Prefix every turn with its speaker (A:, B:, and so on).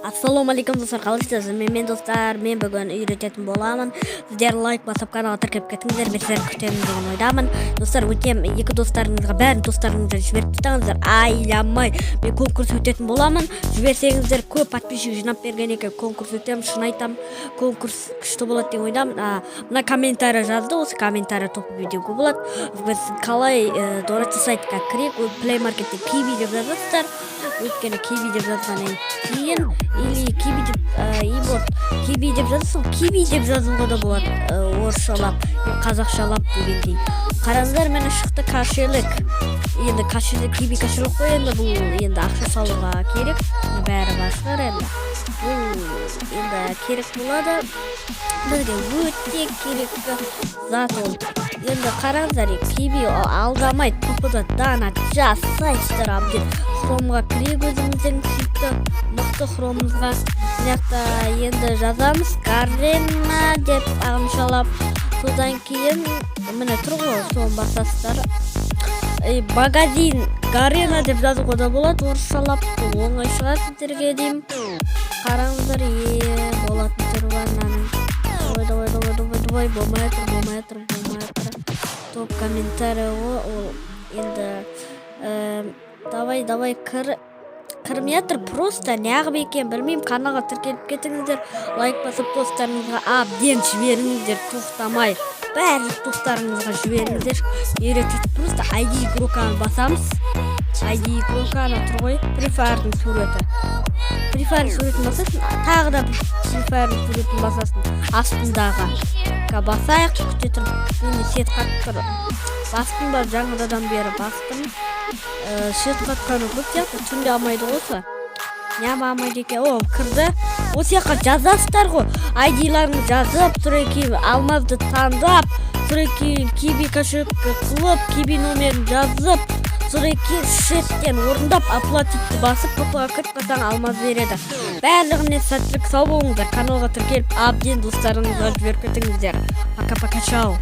A: Ассалому алейкум достар, қалайсыздар? Мен достар, мен бүгін үйрететін боламын. Сіздер лайк басып каналға тіркеліп кетіңіздер, мен сіздерді күтемін деген ойдамын. Достар, өтем екі достарыңызға, бәрін достарыңызға жіберіп тастаңыздар. Айламай, мен конкурс өтетін боламын. Жіберсеңіздер, көп подписчик жинап берген екен, конкурс өтемін, шын айтамын. Конкурс күшті болады деген ойдамын. Мына комментарий жазды, осы комментарий топ видео болады. Біз қалай дұрыс сайтқа кірейік, Play Marketте Kiwi деп жазасыздар. Өйткені Kiwi деп жазғаннан кейін или Kiwi деп жазасың, Kiwi деп жазуға да болады, орысшалап, қазақшалап дегендей. Қараңыздар, мені шықты кашелік. Енді кашелік, Kiwi кашелік қой, енді бұл енді ақша салуға керек. Бәрі басқар енді. Бұл енді керек болады. Бізге өте керекті зат ол. Енді қараңыздар, Kiwi алдамай топыда дана жасайсыздар абден. Хромға кірек өзімізден сүйікті мықты хромымызға. Мынақты енді жазамыз Гарена деп ағымшалап. Содан кейін міне тұр ғой, соны басасыздар. Магазин Гарена деп жазуға да болады, орысшалап. Оңай шығар сіздерге деймін. Қараңыздар, болатын түрі бар мынаның. Давай, болмай тұр. Топ комментарий ол енді давай кірмейатыр, просто неғып екен білмеймін. Каналға тіркеліп кетіңіздер, лайк басып достарыңызға абден жіберіңіздер, тоқтамай барлық достарыңызға жіберіңіздер. Үйретіп просто ID игроканы басамыз. ID игроканы тұр ғой, Free Fire'ның суреті. Free Fire суретін басасын, тағы да Free Fire'ның суретін басасын, астындағы. Басайық, күте тұрып, мені сет қаттыр. Бастым ба, жаңадан бері бастым. Сет қатқаны көп сияқты, түнде алмайды ғосы. Нема алмайды екен, кірді. Осы яққа жазасыздар ғой, ID-ларыңыз жазып, тұрай кейін алмазды таңдап, тұрай кейін Kiwi кошелькті қылып, Kiwi номерін жазып, тұрай кейін шеттен орындап, оплатитті басып, топыға кіріп қасаң алмаз береді. Бәрлігіне сәттілік, сау болыңыздар, каналға тіркеліп, абден достарыңызға жіберіп кетіңіздер. Пока-пока, чау.